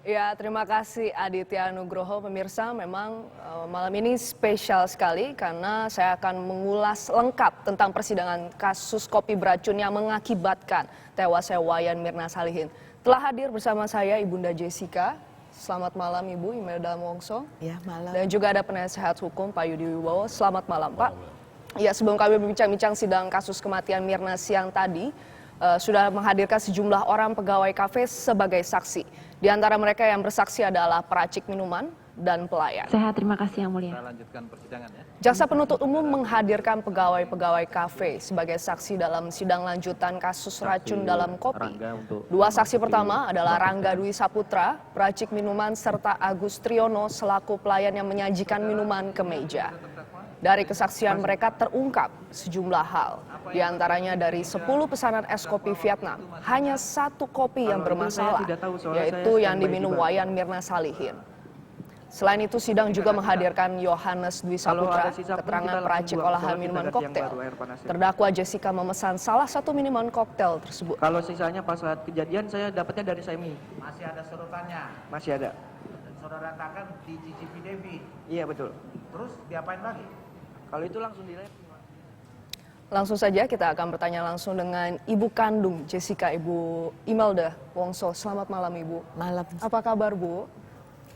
Ya, terima kasih Aditya Nugroho. Pemirsa, memang malam ini spesial sekali karena saya akan mengulas lengkap tentang persidangan kasus kopi beracun yang mengakibatkan tewasnya Wayan Mirna Salihin. Telah hadir bersama saya Ibunda Jessica. Selamat malam Ibu Imelda Wongso. Ya, malam. Dan juga ada penasehat hukum Pak Yudi Wibowo. Selamat malam Pak. Ya, sebelum kami berbincang-bincang sidang kasus kematian Mirna siang tadi, sudah menghadirkan sejumlah orang pegawai kafe sebagai saksi. Di antara mereka yang bersaksi adalah peracik minuman dan pelayan. Sehat, terima kasih Yang Mulia. Kita lanjutkan persidangan ya. Jaksa penuntut umum menghadirkan pegawai-pegawai kafe sebagai saksi dalam sidang lanjutan kasus racun dalam kopi. Dua saksi pertama adalah Rangga Dwi Saputra, peracik minuman, serta Agus Triono selaku pelayan yang menyajikan minuman ke meja. Dari kesaksian mereka terungkap sejumlah hal. Di antaranya dari 10 pesanan es kopi Vietnam, hanya 1 kopi yang bermasalah, yaitu yang diminum Wayan Mirna Salihin. Selain itu, sidang juga menghadirkan Yohanes Dwi Saputra, keterangan peracik olahan minuman koktail. Terdakwa Jessica memesan salah satu minuman koktail tersebut. Kalau sisanya pas saat kejadian saya dapatnya dari Semi. Masih ada surutannya. Masih ada. Dan saudara katakan dicicipi Devi. Iya betul. Terus diapain lagi? Kalau itu langsung direm. Langsung saja kita akan bertanya langsung dengan ibu kandung Jessica, Ibu Imelda Wongso. Selamat malam Ibu. Malam. Apa kabar Bu?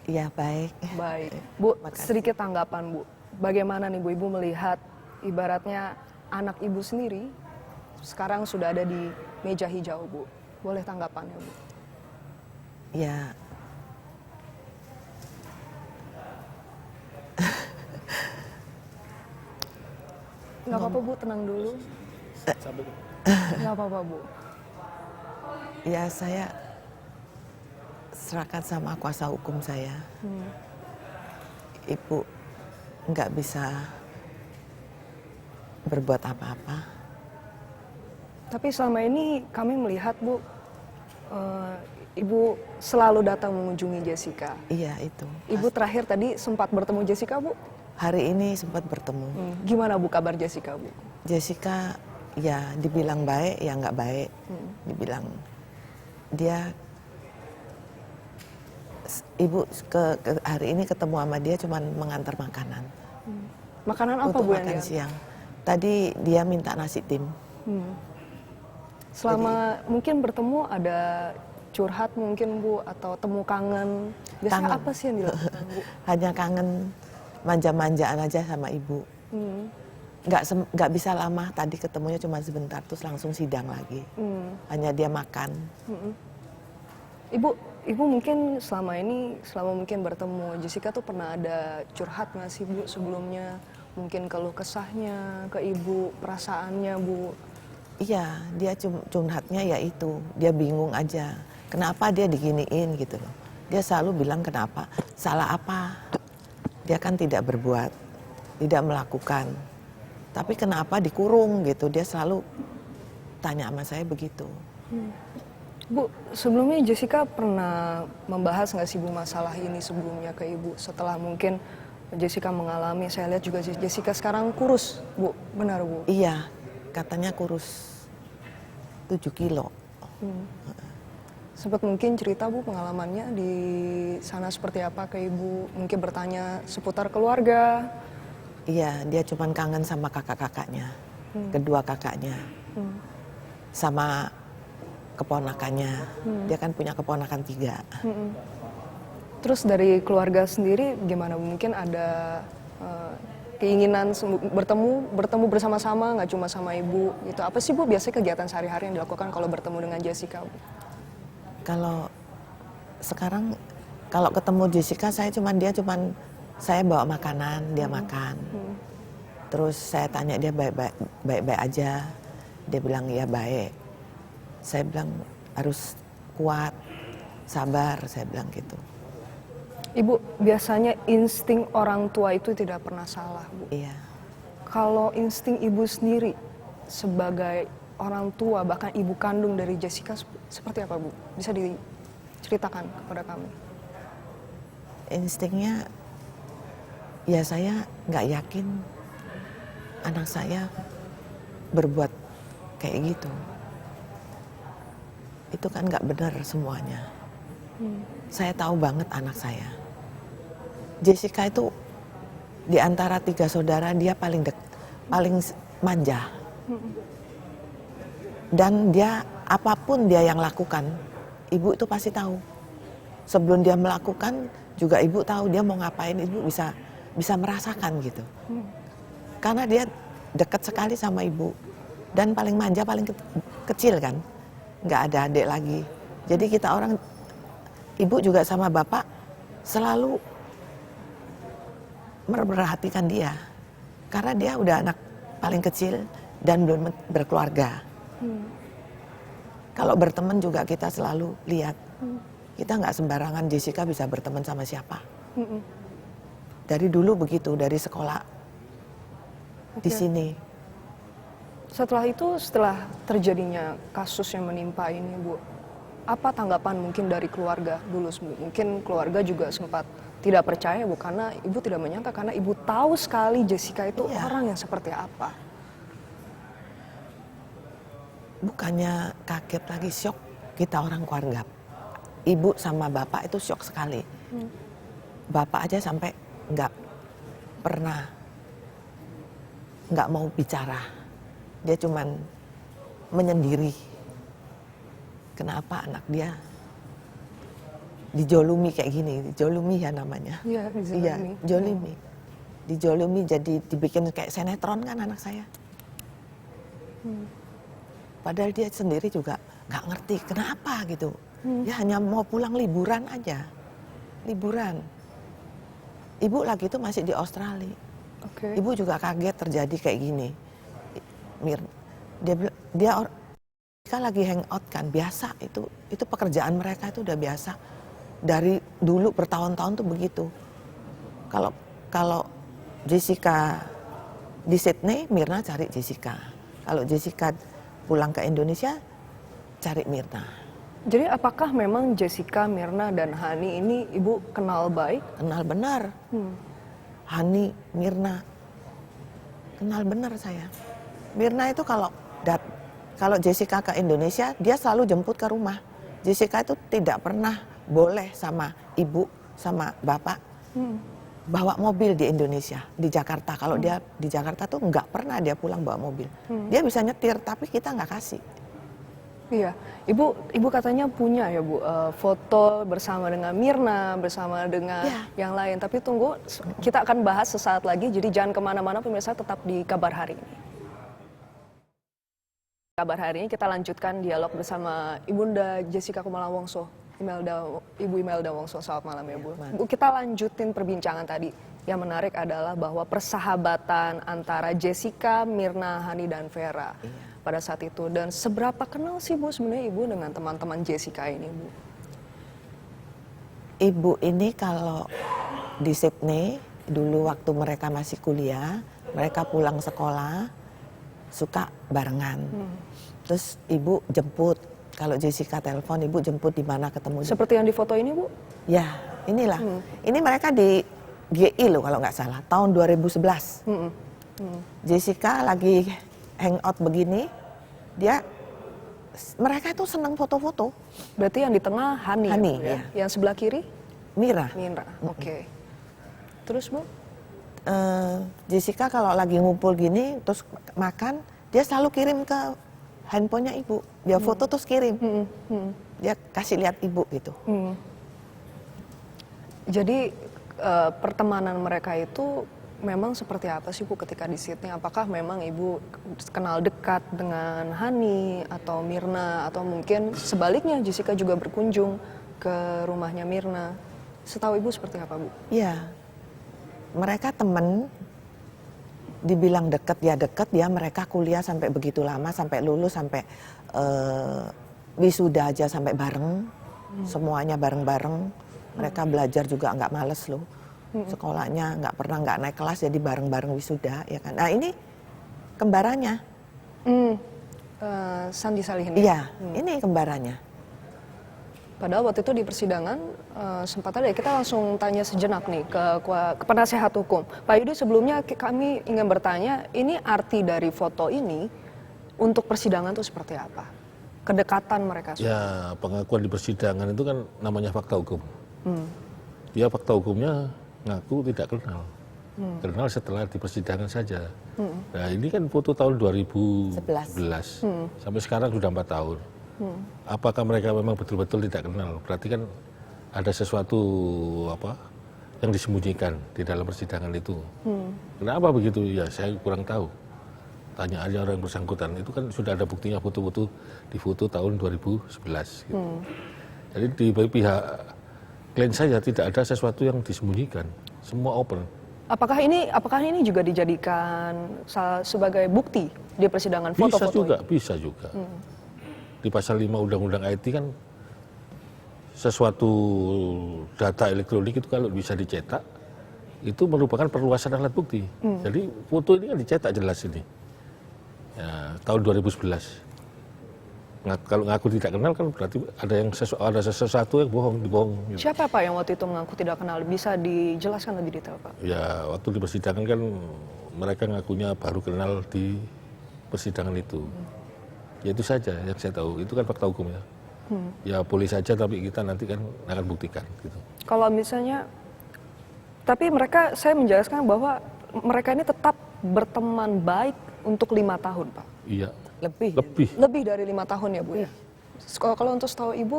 Iya baik. Baik. Bu, Makasih. sedikit tanggapan Bu. Bagaimana nih Bu, Ibu melihat ibaratnya anak Ibu sendiri sekarang sudah ada di meja hijau Bu. Boleh tanggapannya Bu? Ya. Nggak apa-apa Bu, tenang dulu. Nggak apa-apa Bu. Ya saya serahkan sama kuasa hukum saya. Ibu nggak bisa berbuat apa-apa. Tapi selama ini kami melihat Bu, Ibu selalu datang mengunjungi Jessica. Iya itu. Ibu terakhir tadi sempat bertemu Jessica Bu. Hari ini sempat bertemu. Gimana Bu kabar Jessica Bu? Jessica ya dibilang baik ya nggak baik. Dibilang dia ibu hari ini ketemu sama dia cuman mengantar makanan. Makanan apa untuk Bu makan yang dia? siang. Tadi dia minta nasi tim. Selama mungkin bertemu ada curhat mungkin Bu atau temu kangen. Biasanya Kangen. apa sih yang dilakukan Bu? Hanya kangen manja-manjaan aja sama ibu. Nggak bisa lama, tadi ketemunya cuma sebentar terus langsung sidang lagi. Hanya dia makan. Ibu mungkin selama mungkin bertemu Jessica tuh pernah ada curhat nggak sih Bu sebelumnya? Mungkin keluh kesahnya ke Ibu, perasaannya Bu. Iya, dia curhatnya ya itu, dia bingung aja. Kenapa dia diginiin gitu loh. Dia selalu bilang kenapa, salah apa. Dia kan tidak berbuat, tidak melakukan. Tapi kenapa dikurung gitu, dia selalu tanya sama saya begitu. Bu, sebelumnya Jessica pernah membahas nggak sih Bu masalah ini sebelumnya ke Ibu? Setelah mungkin Jessica mengalami, saya lihat juga Jessica sekarang kurus Bu, benar Bu? Iya, katanya kurus 7 kilo. Sempat mungkin cerita Bu pengalamannya di sana seperti apa ke Ibu? Mungkin bertanya seputar keluarga. Iya, dia cuman kangen sama kakak-kakaknya, kedua kakaknya, sama keponakannya. Dia kan punya keponakan 3. Terus dari keluarga sendiri gimana Bu? Mungkin ada keinginan bertemu bersama-sama, nggak cuma sama Ibu gitu. Apa sih Bu biasanya kegiatan sehari-hari yang dilakukan kalau bertemu dengan Jessica Bu? Kalau sekarang kalau ketemu Jessica saya bawa makanan, dia makan. Terus saya tanya dia baik-baik aja. Dia bilang ya baik. Saya bilang harus kuat, sabar, saya bilang gitu. Ibu, biasanya insting orang tua itu tidak pernah salah Bu. Iya. Kalau insting Ibu sendiri sebagai orang tua, bahkan ibu kandung dari Jessica seperti apa Bu? Bisa diceritakan kepada kami? Instingnya, ya saya nggak yakin anak saya berbuat kayak gitu. Itu kan nggak benar semuanya. saya tahu banget anak saya. Jessica itu di antara 3 saudara dia paling manja. Dan dia apapun dia yang lakukan, ibu itu pasti tahu. Sebelum dia melakukan juga ibu tahu dia mau ngapain, ibu bisa merasakan gitu. Karena dia dekat sekali sama ibu dan paling manja, paling kecil kan, nggak ada adik lagi. Jadi kita orang, ibu juga sama bapak selalu memperhatikan dia karena dia udah anak paling kecil dan belum berkeluarga. Kalau berteman juga kita selalu lihat, kita nggak sembarangan Jessica bisa berteman sama siapa. Dari dulu begitu, dari sekolah di sini. Setelah itu, setelah terjadinya kasus yang menimpa ini, Bu, apa tanggapan mungkin dari keluarga dulu? Mungkin keluarga juga sempat tidak percaya, Bu, karena ibu tidak menyangka, karena ibu tahu sekali Jessica itu orang yang seperti apa. Bukannya kaget lagi, syok kita orang keluarga. Ibu sama bapak itu syok sekali. Bapak aja sampai nggak mau bicara. Dia cuman menyendiri. Kenapa anak dia dijolimi kayak gini? Dijolimi ya namanya. Iya, jolimi. Dijolimi jadi dibikin kayak sinetron kan anak saya. Padahal dia sendiri juga nggak ngerti kenapa gitu. Dia hanya mau pulang liburan aja. Liburan. Ibu lagi itu masih di Australia. Ibu juga kaget terjadi kayak gini. Dia lagi hangout kan, biasa itu pekerjaan mereka itu udah biasa. Dari dulu bertahun-tahun tuh begitu. Kalau Jessica di Sydney, Mirna cari Jessica. Kalau Jessica pulang ke Indonesia, cari Mirna. Jadi apakah memang Jessica, Mirna, dan Hani ini ibu kenal baik? Kenal benar. Hani, Mirna, kenal benar saya. Mirna itu kalau Jessica ke Indonesia, dia selalu jemput ke rumah. Jessica itu tidak pernah boleh sama ibu, sama bapak bawa mobil di Indonesia, di Jakarta. Kalau dia di Jakarta tuh nggak pernah dia pulang bawa mobil. Dia bisa nyetir, tapi kita nggak kasih. Iya, ibu katanya punya ya, Bu, foto bersama dengan Mirna, bersama dengan yang lain. Tapi tunggu, kita akan bahas sesaat lagi. Jadi jangan kemana-mana, pemirsa, tetap di Kabar Hari Ini. Kabar Hari Ini kita lanjutkan dialog bersama Ibunda Jessica Kumala Wongso, Ibu Imelda Wongso. Selamat malam ya, Bu. Bu, kita lanjutin perbincangan tadi. Yang menarik adalah bahwa persahabatan antara Jessica, Mirna, Hani, dan Vera pada saat itu. Dan seberapa kenal sih, Bu, sebenarnya Ibu dengan teman-teman Jessica ini, Bu? Ibu ini kalau di Sydney, dulu waktu mereka masih kuliah, mereka pulang sekolah, suka barengan. Terus ibu jemput, kalau Jessica telepon, ibu jemput di mana ketemu. Seperti yang di foto ini, Bu? Ya, inilah. Ini mereka di GI loh kalau nggak salah, tahun 2011. Jessica lagi hangout begini, mereka itu senang foto-foto. Berarti yang di tengah Hani ya? Yang sebelah kiri? Mira. Oke. Terus, Bu? Jessica kalau lagi ngumpul gini, terus makan, dia selalu kirim ke handphonenya ibu. Dia foto terus kirim. Dia kasih lihat ibu gitu. Jadi pertemanan mereka itu memang seperti apa sih, Bu, ketika di Sydney? Apakah memang Ibu kenal dekat dengan Hani atau Mirna, atau mungkin sebaliknya Jessica juga berkunjung ke rumahnya Mirna? Setahu Ibu seperti apa, Bu? Iya, mereka temen, dibilang deket ya mereka kuliah sampai begitu lama, sampai lulus, sampai wisuda aja sampai bareng, semuanya bareng-bareng. Mereka belajar juga nggak males loh. Sekolahnya nggak naik kelas, jadi bareng-bareng wisuda, ya kan. Nah ini kembarannya. Sandi Salihin. Iya, ini kembarannya. Padahal waktu itu di persidangan sempat ada, kita langsung tanya sejenak nih ke penasehat hukum. Pak Yudi, sebelumnya kami ingin bertanya, ini arti dari foto ini untuk persidangan itu seperti apa? Kedekatan mereka. Ya, pengakuan di persidangan itu kan namanya fakta hukum. Dia fakta hukumnya ngaku tidak kenal. Kenal setelah di persidangan saja. Nah ini kan foto tahun 2011. Sampai sekarang sudah 4 tahun. Apakah mereka memang betul-betul tidak kenal? Berarti kan ada sesuatu yang disembunyikan di dalam persidangan itu. Kenapa begitu? Ya saya kurang tahu. Tanya aja orang yang bersangkutan. Itu kan sudah ada buktinya foto-foto di foto tahun 2011. Gitu. Jadi di pihak klien saya tidak ada sesuatu yang disembunyikan. Semua open. Apakah ini juga dijadikan sebagai bukti di persidangan foto-foto? Bisa juga. Di pasal 5 Undang-Undang IT kan sesuatu data elektronik itu kalau bisa dicetak itu merupakan perluasan alat bukti. Jadi foto ini kan dicetak jelas ini. Ya, tahun 2011. Kalau ngaku tidak kenal kan berarti ada sesuatu yang dibohong. Gitu. Siapa Pak yang waktu itu mengaku tidak kenal? Bisa dijelaskan lebih detail Pak? Ya waktu di persidangan kan mereka ngakunya baru kenal di persidangan itu. Ya itu saja yang saya tahu. Itu kan fakta hukumnya. Ya boleh saja tapi kita nanti kan akan buktikan. Gitu. Kalau misalnya, tapi saya menjelaskan bahwa mereka ini tetap berteman baik untuk 5 tahun Pak. Iya. Lebih dari 5 tahun ya Bu ya. Kalau untuk setahu Ibu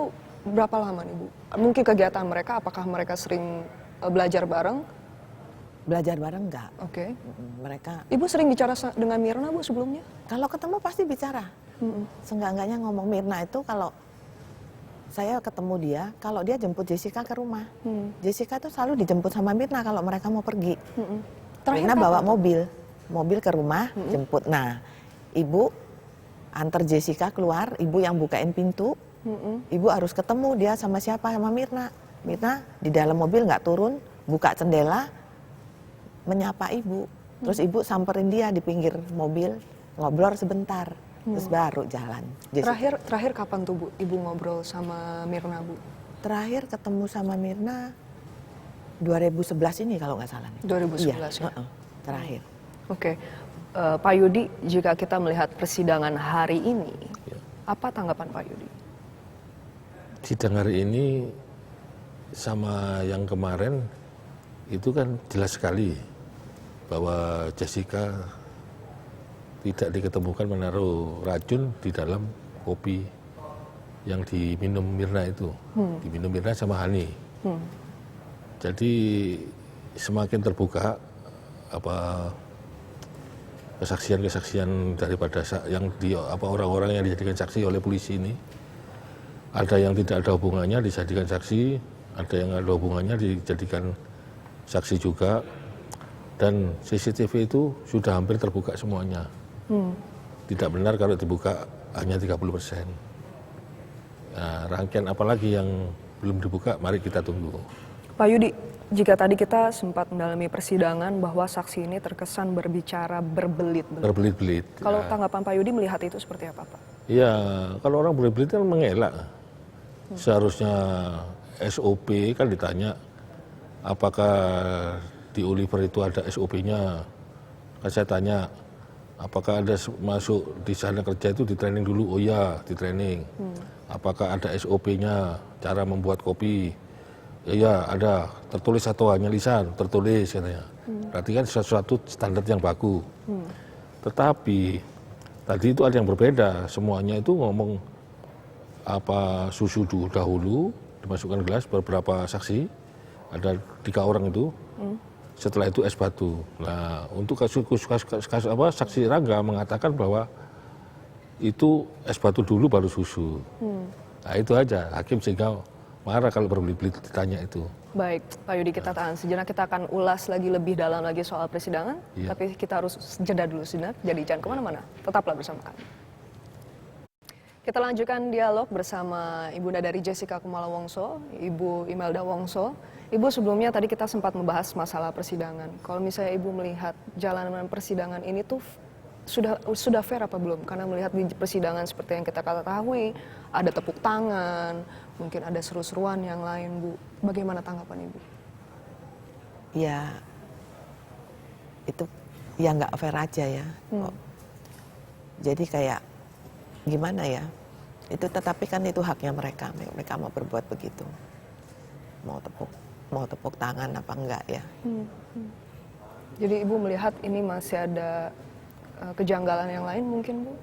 berapa lama nih Bu? Mungkin kegiatan mereka, apakah mereka sering belajar bareng? Belajar bareng enggak. Oke. Mereka. Ibu sering bicara dengan Mirna Bu sebelumnya? Kalau ketemu pasti bicara. Seenggak-enggaknya ngomong. Mirna itu kalau saya ketemu dia, kalau dia jemput Jessica ke rumah. Jessica itu selalu dijemput sama Mirna kalau mereka mau pergi. Mirna bawa mobil ke rumah, jemput. Nah, ibu antar Jessica keluar, ibu yang bukain pintu, ibu harus ketemu dia sama siapa, sama Mirna. Mirna di dalam mobil nggak turun, buka jendela, menyapa ibu. Terus ibu samperin dia di pinggir mobil, ngobrol sebentar, terus baru jalan. Terakhir kapan tuh Bu, ibu ngobrol sama Mirna Bu? Terakhir ketemu sama Mirna 2011 ini kalau nggak salah. 2011 iya, ya? Terakhir. Oke. Pak Yudi, jika kita melihat persidangan hari ini, apa tanggapan Pak Yudi? Sidang hari ini sama yang kemarin itu kan jelas sekali bahwa Jessica tidak diketemukan menaruh racun di dalam kopi yang diminum Mirna itu. Diminum Mirna sama Hani. Jadi semakin terbuka kesaksian-kesaksian daripada yang orang-orang yang dijadikan saksi oleh polisi ini. Ada yang tidak ada hubungannya dijadikan saksi, ada yang ada hubungannya dijadikan saksi juga. Dan CCTV itu sudah hampir terbuka semuanya. Tidak benar kalau dibuka hanya 30%. Nah, rangkaian apalagi yang belum dibuka, mari kita tunggu. Pak Yudi, jika tadi kita sempat mendalami persidangan bahwa saksi ini terkesan berbicara berbelit-belit. Berbelit-belit. Kalau tanggapan Pak Yudi melihat itu seperti apa Pak? Ya, kalau orang berbelit-belit kan mengelak. Seharusnya SOP kan ditanya, apakah di Oliver itu ada SOP-nya? Kan saya tanya, apakah ada masuk di sana kerja itu di training dulu? Oh iya, di training. Apakah ada SOP-nya, cara membuat kopi? Ya ada, tertulis atau hanya lisan? Tertulis katanya. Berarti kan sesuatu standar yang baku. Tetapi tadi itu ada yang berbeda. Semuanya itu ngomong susu dahulu dimasukkan gelas, beberapa saksi, ada 3 orang itu. Setelah itu es batu. Nah, untuk kasus saksi Rangga mengatakan bahwa itu es batu dulu baru susu. Nah, itu aja. Hakim sehingga marah kalau berbelit-belit ditanya itu. Baik, Pak Yudi, kita tahan sejenak. Kita akan ulas lagi lebih dalam lagi soal persidangan. Iya. Tapi kita harus jeda dulu sejenak. Jadi jangan kemana-mana. Tetaplah bersama kami. Kita lanjutkan dialog bersama Ibunda dari Jessica Kumala Wongso, Ibu Imelda Wongso. Ibu, sebelumnya tadi kita sempat membahas masalah persidangan. Kalau misalnya Ibu melihat jalanan persidangan ini tuh sudah fair apa belum? Karena melihat di persidangan seperti yang kita ketahui, ada tepuk tangan, mungkin ada seru-seruan yang lain, Bu. Bagaimana tanggapan Ibu? Ya, itu ya nggak fair aja ya. Jadi kayak gimana ya? Itu tetapi kan itu haknya mereka mau berbuat begitu. mau tepuk tangan apa enggak ya. Jadi Ibu melihat ini masih ada kejanggalan yang lain mungkin, Bu?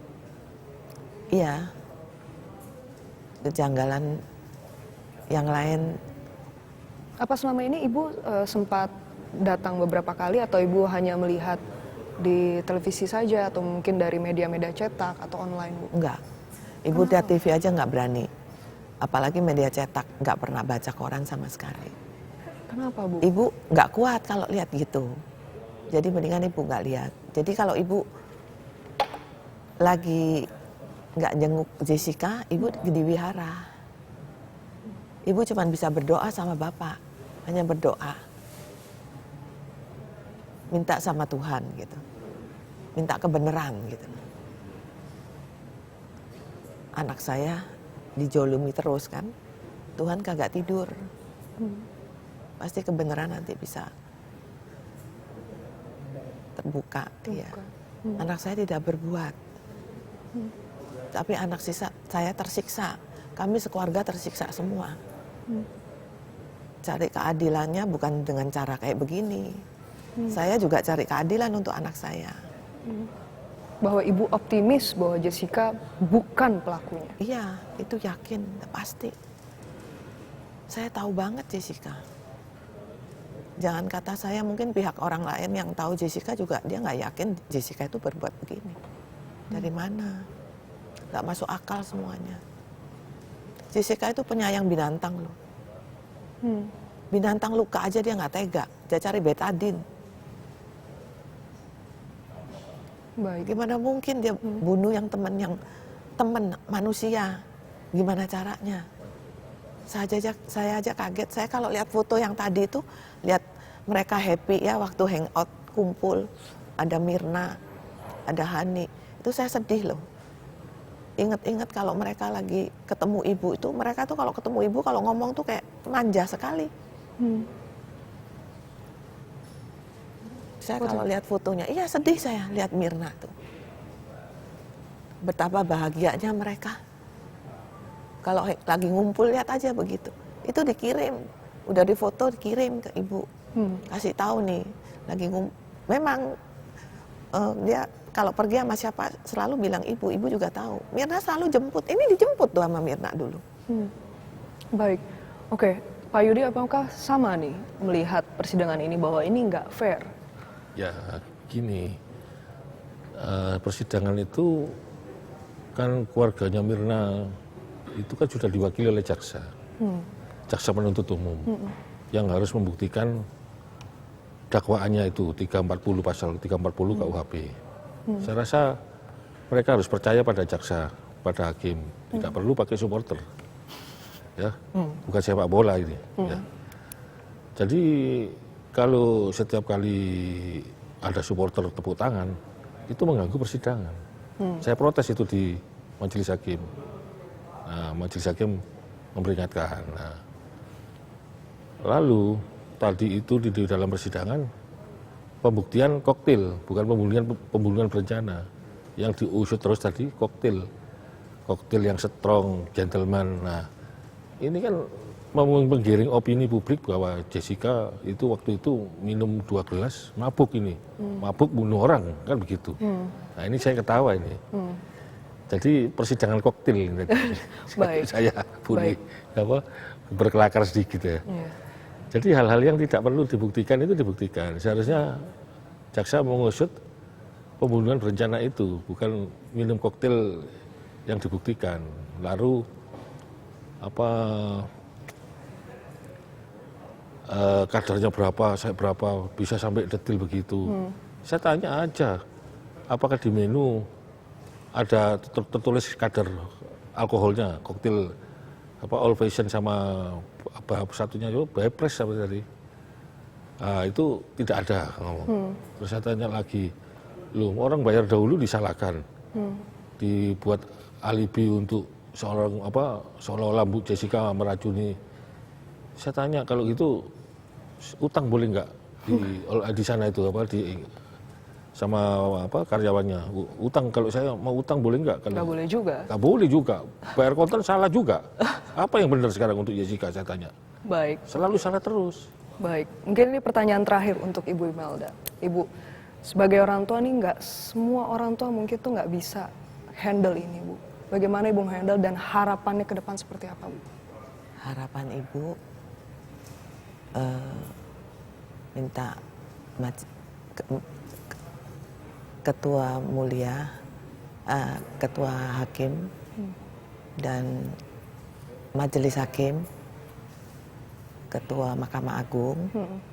Iya, kejanggalan yang lain. Apa selama ini Ibu sempat datang beberapa kali atau Ibu hanya melihat di televisi saja atau mungkin dari media-media cetak atau online, Bu? Enggak, Ibu lihat TV aja nggak berani. Apalagi media cetak, nggak pernah baca koran sama sekali. Kenapa, Bu? Ibu nggak kuat kalau lihat gitu. Jadi mendingan Ibu nggak lihat. Jadi kalau Ibu lagi nggak jenguk Jessica, Ibu di wihara. Ibu cuma bisa berdoa sama Bapak, hanya berdoa. Minta sama Tuhan gitu. Minta kebenaran gitu. Anak saya dijolimi terus kan. Tuhan kagak tidur. Pasti kebenaran nanti bisa terbuka. Ya. Anak saya tidak berbuat. Tapi anak saya tersiksa. Kami sekeluarga tersiksa semua. Cari keadilannya bukan dengan cara kayak begini. Saya juga cari keadilan untuk anak saya. Bahwa Ibu optimis bahwa Jessica bukan pelakunya. Iya, itu yakin, pasti. Saya tahu banget Jessica. Jangan kata saya, mungkin pihak orang lain yang tahu Jessica juga dia nggak yakin Jessica itu berbuat begini. Dari mana? Nggak masuk akal semuanya. Jessica itu penyayang binatang loh. Binatang luka aja dia nggak tega. Dia cari betadine. Baik. Gimana mungkin dia bunuh yang teman manusia? Gimana caranya? Saya aja kaget. Saya kalau lihat foto yang tadi itu, lihat mereka happy ya waktu hangout kumpul, ada Mirna, ada Hani, itu saya sedih loh. Ingat-ingat kalau mereka lagi ketemu ibu itu, mereka tuh kalau ketemu ibu kalau ngomong tuh kayak manja sekali. Saya kalau lihat fotonya, iya sedih saya lihat Mirna tuh. Betapa bahagianya mereka. Kalau lagi ngumpul lihat aja begitu. Itu dikirim, udah difoto dikirim ke ibu. Kasih tahu nih, lagi memang dia kalau pergi sama siapa selalu bilang ibu juga tahu. Mirna selalu jemput, ini dijemput tuh sama Mirna dulu. Baik, oke. Pak Yudi apakah sama nih melihat persidangan ini bahwa ini nggak fair? Ya gini, persidangan itu kan keluarganya Mirna itu kan sudah diwakili oleh jaksa, jaksa penuntut umum yang harus membuktikan dakwaannya itu 340 pasal 340 KUHP. Saya rasa mereka harus percaya pada jaksa, pada hakim, tidak perlu pakai supporter, ya, bukan sepak bola ini. Ya. Jadi kalau setiap kali ada supporter tepuk tangan, itu mengganggu persidangan. Saya protes itu di majelis hakim. Nah, majelis hakim memperingatkan. Nah, lalu tadi itu di dalam persidangan pembuktian koktil, bukan pembunuhan berencana. Yang diusut terus tadi koktil yang strong, gentleman. Nah, ini kan menggiring opini publik bahwa Jessica itu waktu itu minum 2 gelas, mabuk ini, mabuk bunuh orang, kan begitu. Nah ini saya ketawa ini. Jadi persidangan koktil ini. Saya boleh berkelakar sedikit ya. Jadi hal-hal yang tidak perlu dibuktikan itu dibuktikan. Seharusnya jaksa mengusut pembunuhan berencana itu, bukan minum koktil yang dibuktikan. Lalu kadarnya berapa, saya berapa, bisa sampai detil begitu. Saya tanya aja, apakah di menu ada tertulis kadar alkoholnya, koktil old fashion sama apa satunya itu Bypress apa tadi. Itu tidak ada ngomong. Terus saya tanya lagi, loh orang bayar dahulu disalahkan, dibuat alibi untuk seolah-olah Bu Jessica meracuni. Saya tanya kalau gitu utang boleh nggak di sana itu sama karyawannya, utang kalau saya mau utang boleh nggak? Nggak boleh juga. Nggak boleh juga, bayar kontan salah juga. Apa yang benar sekarang untuk Jessica saya tanya? Baik. Selalu salah terus. Baik, mungkin ini pertanyaan terakhir untuk Ibu Imelda. Ibu, sebagai orang tua nih nggak semua orang tua mungkin tuh nggak bisa handle ini, Bu. Bagaimana Ibu handle dan harapannya ke depan seperti apa, Bu? Harapan Ibu minta ketua mulia, ketua hakim dan majelis hakim, ketua Mahkamah Agung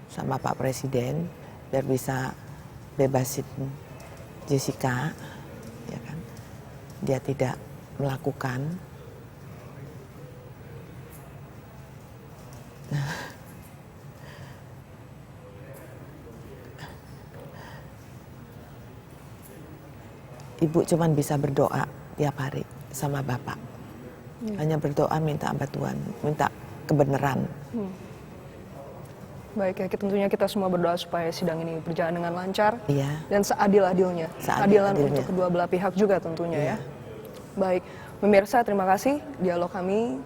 sama Pak Presiden biar bisa bebasin Jessica, ya kan? Dia tidak melakukan Ibu cuman bisa berdoa tiap hari sama Bapak. Hanya berdoa minta bantuan, minta kebenaran. Baik ya, tentunya kita semua berdoa supaya sidang ini berjalan dengan lancar Iya. dan seadil-adilnya. Keadilan untuk kedua belah pihak juga tentunya ya. Baik, pemirsa terima kasih dialog kami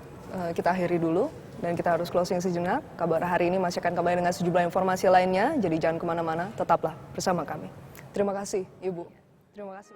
kita akhiri dulu dan kita harus closing sejenak. Kabar hari ini masih akan kembali dengan sejumlah informasi lainnya, jadi jangan kemana-mana, tetaplah bersama kami. Terima kasih Ibu. Terima kasih.